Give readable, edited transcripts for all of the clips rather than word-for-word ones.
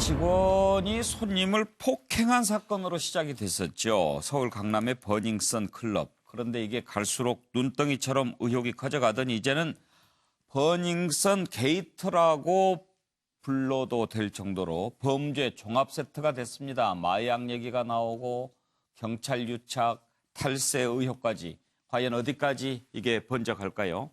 직원이 손님을 폭행한 사건으로 시작이 됐었죠. 서울 강남의 버닝썬 클럽. 그런데 이게 갈수록 눈덩이처럼 의혹이 커져가더니 이제는 버닝썬 게이트라고 불러도 될 정도로 범죄 종합 세트가 됐습니다. 마약 얘기가 나오고 경찰 유착, 탈세 의혹까지. 과연 어디까지 이게 번져갈까요?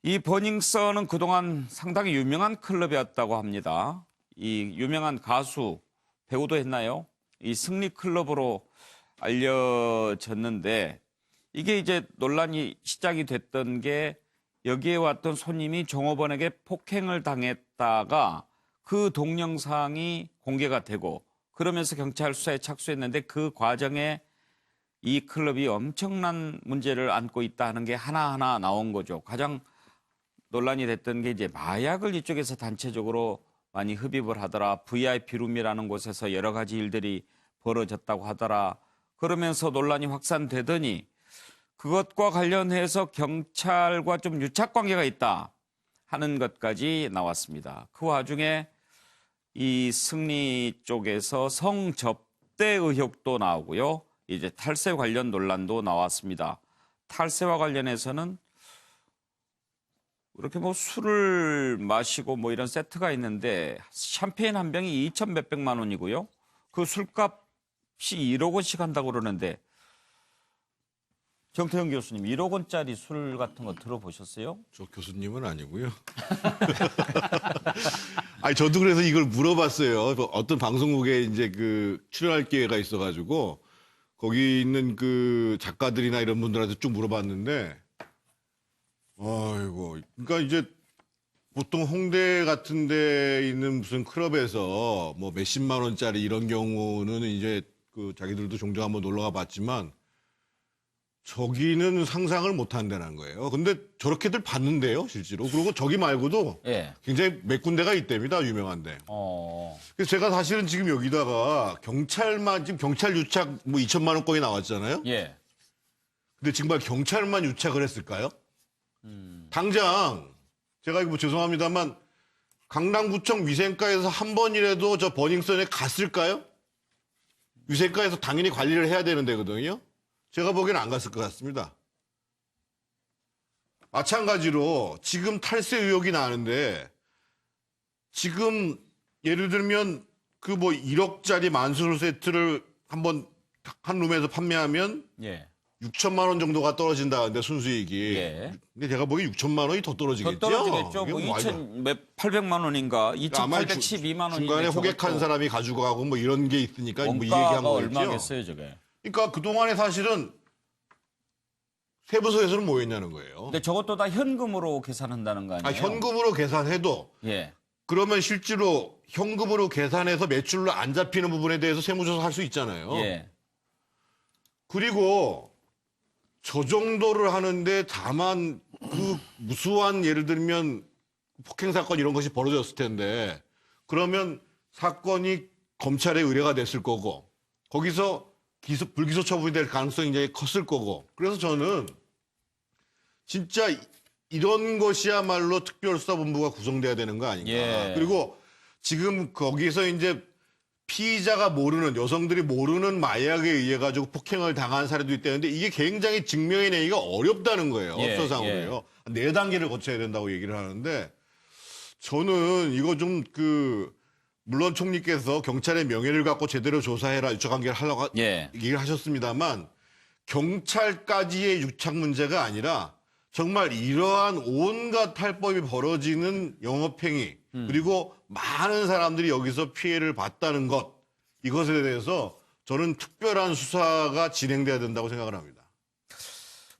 이 버닝썬은 그동안 상당히 유명한 클럽이었다고 합니다. 이 유명한 가수, 배우도 했나요? 이 승리 클럽으로 알려졌는데 이게 이제 논란이 시작이 됐던 게 여기에 왔던 손님이 종업원에게 폭행을 당했다가 그 동영상이 공개가 되고 그러면서 경찰 수사에 착수했는데 그 과정에 이 클럽이 엄청난 문제를 안고 있다 하는 게 하나하나 나온 거죠. 가장 논란이 됐던 게 이제 마약을 이쪽에서 단체적으로 많이 흡입을 하더라. VIP룸이라는 곳에서 여러 가지 일들이 벌어졌다고 하더라. 그러면서 논란이 확산되더니 그것과 관련해서 경찰과 좀 유착 관계가 있다 하는 것까지 나왔습니다. 그 와중에 이 승리 쪽에서 성접대 의혹도 나오고요. 이제 탈세 관련 논란도 나왔습니다. 탈세와 관련해서는 이렇게 뭐 술을 마시고 뭐 이런 세트가 있는데 샴페인 한 병이 2천 몇백만 원이고요. 그 술값이 1억 원씩 한다고 그러는데 정태영 교수님 1억 원짜리 술 같은 거 들어보셨어요? 저 교수님은 아니고요. 아니 저도 그래서 이걸 물어봤어요. 어떤 방송국에 이제 그 출연할 기회가 있어가지고 거기 있는 그 작가들이나 이런 분들한테 쭉 물어봤는데. 아이고, 그러니까 이제 보통 홍대 같은 데 있는 무슨 클럽에서 뭐 몇십만 원짜리 이런 경우는 이제 그 자기들도 종종 한번 놀러 가 봤지만 저기는 상상을 못 한다는 거예요. 근데 저렇게들 봤는데요, 실제로. 그리고 저기 말고도 예. 굉장히 몇 군데가 있답니다, 유명한데. 그래서 제가 사실은 지금 여기다가 지금 경찰 유착 뭐 2천만 원권이 나왔잖아요. 예. 근데 정말 경찰만 유착을 했을까요? 당장 제가 이거 뭐 죄송합니다만 강남구청 위생과에서 한 번이라도 저 버닝썬에 갔을까요? 위생과에서 당연히 관리를 해야 되는 데거든요. 제가 보기에는 안 갔을 것 같습니다. 마찬가지로 지금 탈세 의혹이 나는데 지금 예를 들면 그 뭐 1억짜리 만수르 세트를 한번 한 룸에서 판매하면 예. 6천만 원 정도가 떨어진다는데 순수익이. 예. 근데 제가 보기엔 6천만 원이 더 떨어지겠죠. 더 떨어지겠죠. 뭐 이건 800만 원인가 중간에 2,812만 원인데 호객한 사람이 가지고 가고 뭐 이런 게 있으니까 뭐 이 원가가 얘기한 거겠죠. 얼마겠어요, 저게? 그러니까 그동안에 사실은 세부서에서는 뭐였냐는 거예요. 근데 저것도 다 현금으로 계산한다는 거 아니에요? 현금으로 계산해도 예. 그러면 실제로 현금으로 계산해서 매출로 안 잡히는 부분에 대해서 세무조사 할 수 있잖아요. 예. 그리고 저 정도를 하는데 다만 그 무수한 예를 들면 폭행 사건 이런 것이 벌어졌을 텐데 그러면 사건이 검찰에 의뢰가 됐을 거고 거기서 불기소 처분이 될 가능성이 굉장히 컸을 거고 그래서 저는 진짜 이런 것이야말로 특별수사본부가 구성돼야 되는 거 아닌가. 예. 그리고 지금 거기서 이제 피의자가 모르는 여성들이 모르는 마약에 의해 가지고 폭행을 당한 사례도 있다는데 이게 굉장히 증명해내기가 어렵다는 거예요. 예, 업소상으로요. 네 단계를 거쳐야 된다고 얘기를 하는데 저는 이거 좀 물론 총리께서 경찰의 명예를 갖고 제대로 조사해라 유착관계를 하려고 얘기를 하셨습니다만 경찰까지의 유착 문제가 아니라 정말 이러한 온갖 탈법이 벌어지는 영업행위 그리고 많은 사람들이 여기서 피해를 봤다는 것 이것에 대해서 저는 특별한 수사가 진행돼야 된다고 생각을 합니다.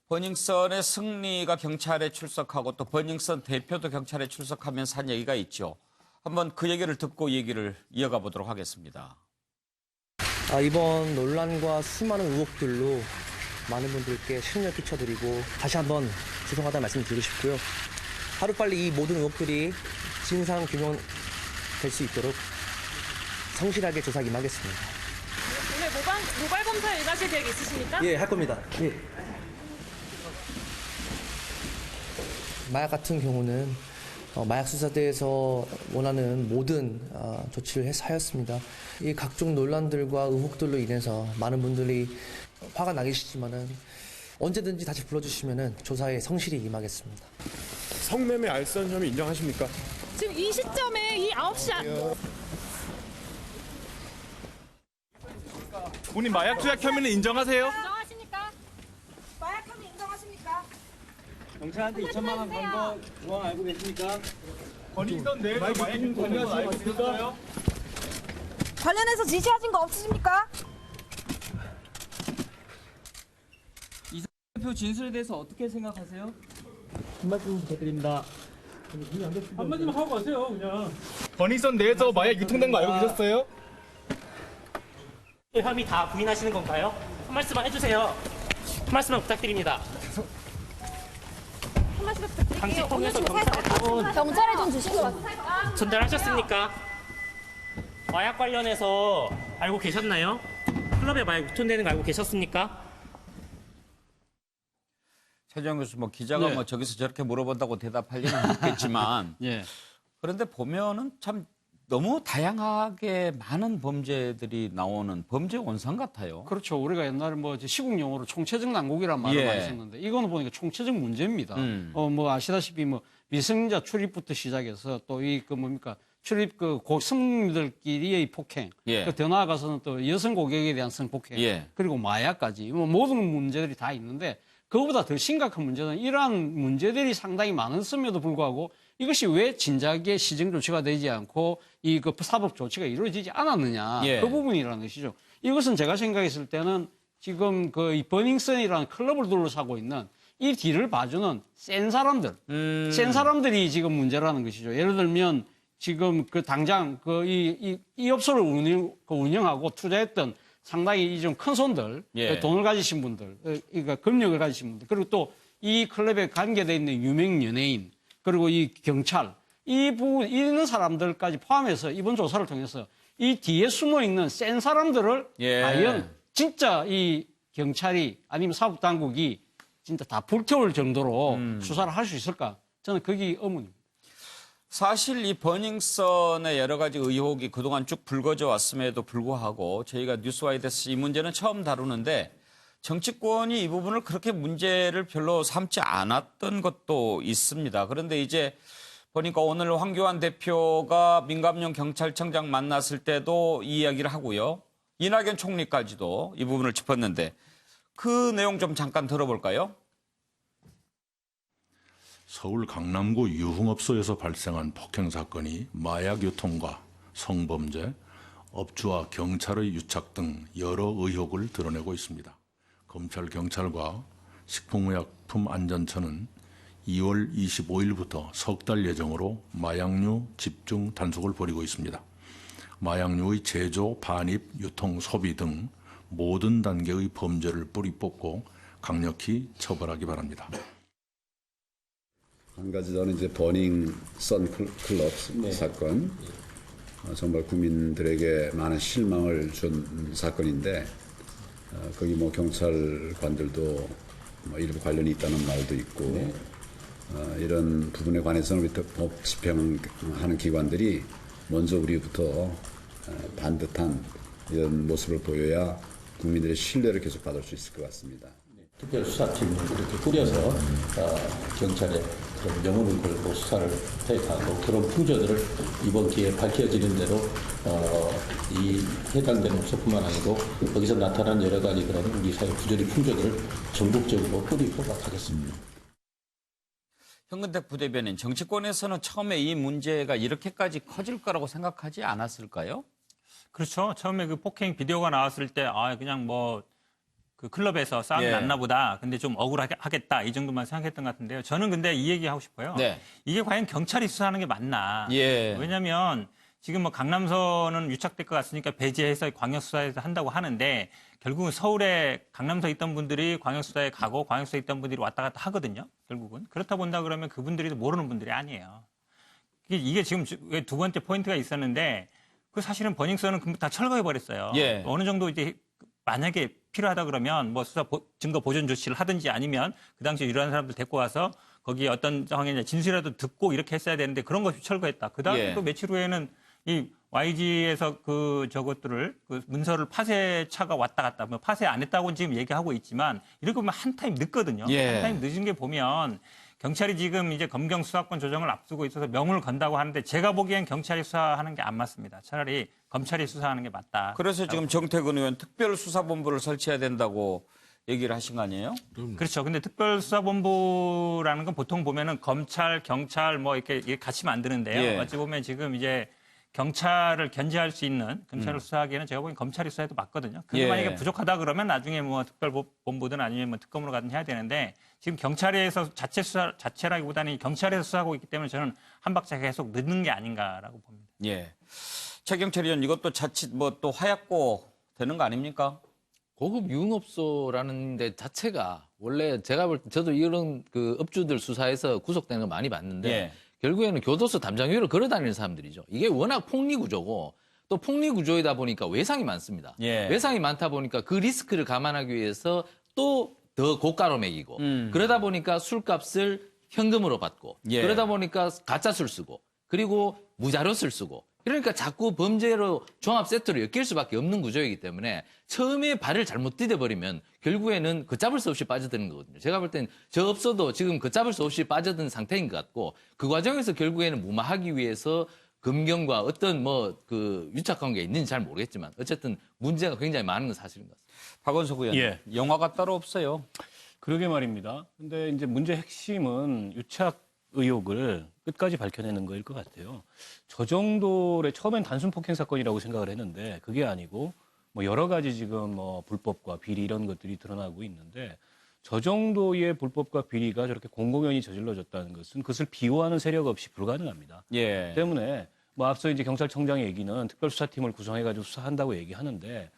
버닝썬의 승리가 경찰에 출석하고 또 버닝썬 대표도 경찰에 출석하면서 한 얘기가 있죠. 한번 그 얘기를 듣고 얘기를 이어가 보도록 하겠습니다. 이번 논란과 수많은 의혹들로 많은 분들께 실망을 끼쳐드리고 다시 한번 죄송하다는 말씀 드리고 싶고요. 하루빨리 이 모든 의혹들이 진상 규명될 수 있도록 성실하게 조사 임하겠습니다. 오늘 모발 검사 일하실 계획 있으십니까? 예, 할 겁니다. 예. 마약 같은 경우는 마약 수사대에서 원하는 모든 조치를 하였습니다. 이 각종 논란들과 의혹들로 인해서 많은 분들이 화가 나 계시지만은 언제든지 다시 불러주시면은 조사에 성실히 임하겠습니다. 성매매 알선 혐의 인정하십니까? 지금 이 시점에 이 9시 본인 마약 투약 혐의는 인정하세요? 인정하십니까? 마약 혐의 인정하십니까? 경찰한테 2천만 원 건 거 주황 알고 계십니까? 권익선 내에서 마약 유통 알고 계셨어요? 관련해서 지시하신 거 없으십니까? 대표 진술에 대해서 어떻게 생각하세요? 한 말씀 부탁드립니다. 한마디만 하고 가세요, 그냥. 권익선 내에서 마약 유통된 거 알고 계셨어요? 혐의 다 부인하시는 건가요? 한 말씀만 해주세요. 한 말씀만 부탁드립니다. 한 말씀 부탁드릴게요. 당시 통해서 경찰에 경찰에 좀 주신 거 같아요. 전달하셨습니까? 마약 관련해서 알고 계셨나요? 클럽에 마약 유통되는 거 알고 계셨습니까? 최재형 교수 뭐 기자가 네. 뭐 저기서 저렇게 물어본다고 대답할 리는 없겠지만 예. 그런데 보면은 참 너무 다양하게 많은 범죄들이 나오는 범죄 원상 같아요. 그렇죠. 우리가 옛날에 뭐 이제 시국 용어로 총체적 난국이란 말을 예. 많이 썼는데 이거는 보니까 총체적 문제입니다. 뭐 아시다시피 뭐 미성년자 출입부터 시작해서 또 이 그 뭡니까 출입 그 고승들끼리의 폭행, 예. 더 나아가서는 또 여성 고객에 대한 성폭행, 예. 그리고 마약까지 뭐 모든 문제들이 다 있는데 그거보다 더 심각한 문제는 이러한 문제들이 상당히 많았음에도 불구하고 이것이 왜 진작에 시정 조치가 되지 않고 이 그 사법 조치가 이루어지지 않았느냐 예. 그 부분이라는 것이죠. 이것은 제가 생각했을 때는 지금 그 이 버닝썬이라는 클럽을 둘러싸고 있는 이 뒤를 봐주는 센 사람들, 센 사람들이 지금 문제라는 것이죠. 예를 들면 지금 그 당장 그 이 업소를 운영하고 투자했던 상당히 좀 큰 손들, 예. 돈을 가지신 분들, 그러니까 금력을 가지신 분들, 그리고 또 이 클럽에 관계되어 있는 유명 연예인, 그리고 이 경찰, 이런 사람들까지 포함해서 이번 조사를 통해서 이 뒤에 숨어 있는 센 사람들을 예. 과연 진짜 이 경찰이 아니면 사법당국이 진짜 다 불태울 정도로 수사를 할 수 있을까? 저는 그게 의문입니다. 사실 이 버닝썬의 여러 가지 의혹이 그동안 쭉 불거져 왔음에도 불구하고 저희가 뉴스와이드에서 이 문제는 처음 다루는데 정치권이 이 부분을 그렇게 문제를 별로 삼지 않았던 것도 있습니다. 그런데 이제 보니까 오늘 황교안 대표가 민감용 경찰청장 만났을 때도 이 이야기를 하고요. 이낙연 총리까지도 이 부분을 짚었는데 그 내용 좀 잠깐 들어볼까요? 서울 강남구 유흥업소에서 발생한 폭행 사건이 마약 유통과 성범죄, 업주와 경찰의 유착 등 여러 의혹을 드러내고 있습니다. 검찰, 경찰과 식품의약품안전처는 2월 25일부터 석 달 예정으로 마약류 집중 단속을 벌이고 있습니다. 마약류의 제조, 반입, 유통, 소비 등 모든 단계의 범죄를 뿌리 뽑고 강력히 처벌하기 바랍니다. 한 가지 저는 이제 버닝썬 클럽 사건, 정말 국민들에게 많은 실망을 준 사건인데 거기 뭐 경찰관들도 뭐 일부 관련이 있다는 말도 있고 이런 부분에 관해서는 법 집행하는 기관들이 먼저 우리부터 반듯한 이런 모습을 보여야 국민들의 신뢰를 계속 받을 수 있을 것 같습니다. 특별수사팀을 이렇게 꾸려서 경찰에 그런 명운을 걸고 수사를 해가고 그런 풍조들을 이번 기회에 밝혀지는 대로 이 해당되는 업소뿐만 아니고 거기서 나타난 여러 가지 그런 우리 사회 부조리 풍조들을 전국적으로 뿌리 뽑아가겠습니다. 현근택 부대변인, 정치권에서는 처음에 이 문제가 이렇게까지 커질 거라고 생각하지 않았을까요? 그렇죠. 처음에 그 폭행 비디오가 나왔을 때 그냥 뭐 그 클럽에서 싸움이 났나 보다. 근데 좀 억울하겠다. 이 정도만 생각했던 것 같은데요. 저는 근데 이 얘기 하고 싶어요. 네. 이게 과연 경찰이 수사하는 게 맞나. 예. 왜냐하면 지금 뭐 강남서는 유착될 것 같으니까 배제해서 광역수사에서 한다고 하는데 결국은 서울에 강남서에 있던 분들이 광역수사에 가고 광역수사에 있던 분들이 왔다 갔다 하거든요. 결국은. 그렇다 본다 그러면 그분들이 모르는 분들이 아니에요. 이게 지금 두 번째 포인트가 있었는데 그 사실은 버닝썬은 다 철거해버렸어요. 예. 어느 정도 이제 만약에 필요하다 그러면 뭐 수사 증거 보존 조치를 하든지 아니면 그 당시에 이러한 사람들 데리고 와서 거기에 어떤 상황이냐 진술이라도 듣고 이렇게 했어야 되는데 그런 거 철거했다. 그다음에 예. 또 며칠 후에는 이 YG에서 저것들을 그 문서를 파쇄차가 왔다 갔다 뭐 파쇄 안 했다고는 지금 얘기하고 있지만 이렇게 보면 한 타임 늦거든요. 예. 한 타임 늦은 게 보면 경찰이 지금 이제 검경 수사권 조정을 앞두고 있어서 명을 건다고 하는데 제가 보기엔 경찰이 수사하는 게 안 맞습니다. 차라리 검찰이 수사하는 게 맞다. 그래서 지금 정태근 의원 특별수사본부를 설치해야 된다고 얘기를 하신 거 아니에요? 그렇죠. 근데 특별수사본부라는 건 보통 보면은 검찰, 경찰 뭐 이렇게 같이 만드는데요. 예. 어찌 보면 지금 이제 경찰을 견제할 수 있는 검찰을 수사하기에는 제가 보기엔 검찰이 수사해도 맞거든요. 그게 예. 만약에 부족하다 그러면 나중에 뭐 특별본부든 아니면 뭐 특검으로 가든 해야 되는데 지금 경찰에서 자체라기보다는 경찰에서 수사하고 있기 때문에 저는 한 박자 계속 늦는 게 아닌가라고 봅니다. 예. 최경철 의원 이것도 자칫 뭐 또 하얗고 되는 거 아닙니까? 고급 유흥업소라는 데 자체가 원래 제가 볼 때 저도 이런 그 업주들 수사에서 구속되는 거 많이 봤는데 예. 결국에는 교도소 담장 위를 걸어 다니는 사람들이죠. 이게 워낙 폭리 구조고 또 폭리 구조이다 보니까 외상이 많습니다. 예. 외상이 많다 보니까 그 리스크를 감안하기 위해서 또 더 고가로 매기고 그러다 보니까 술값을 현금으로 받고 예. 그러다 보니까 가짜 술 쓰고 그리고 무자료술 쓰고 그러니까 자꾸 범죄로 종합 세트로 엮일 수밖에 없는 구조이기 때문에 처음에 발을 잘못 디뎌버리면 결국에는 걷잡을 수 없이 빠져드는 거거든요. 제가 볼 땐 저 업소도 지금 걷잡을 수 없이 빠져든 상태인 것 같고 그 과정에서 결국에는 무마하기 위해서 검경과 어떤 뭐 그 유착관계가 있는지 잘 모르겠지만 어쨌든 문제가 굉장히 많은 건 사실인 것 같습니다. 박원석 의원, 예. 영화가 따로 없어요. 그러게 말입니다. 근데 이제 문제 핵심은 유착 의혹을 끝까지 밝혀내는 거일 것 같아요. 저 정도의 처음엔 단순 폭행 사건이라고 생각을 했는데 그게 아니고 뭐 여러 가지 지금 뭐 불법과 비리 이런 것들이 드러나고 있는데 저 정도의 불법과 비리가 저렇게 공공연히 저질러졌다는 것은 그것을 비호하는 세력 없이 불가능합니다. 예. 때문에 뭐 앞서 이제 경찰청장의 얘기는 특별수사팀을 구성해가지고 수사한다고 얘기하는데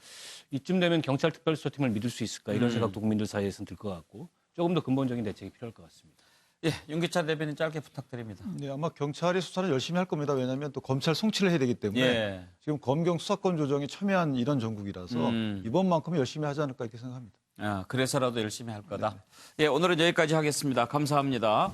이쯤 되면 경찰 특별수사팀을 믿을 수 있을까 이런 생각도 국민들 사이에서는 들 것 같고 조금 더 근본적인 대책이 필요할 것 같습니다. 예, 윤기찬 대변인 짧게 부탁드립니다. 네, 아마 경찰이 수사를 열심히 할 겁니다. 왜냐하면 또 검찰 송치를 해야 되기 때문에 예. 지금 검경 수사권 조정이 첨예한 이런 전국이라서 이번만큼은 열심히 하지 않을까 이렇게 생각합니다. 그래서라도 열심히 할 거다. 예, 오늘은 여기까지 하겠습니다. 감사합니다.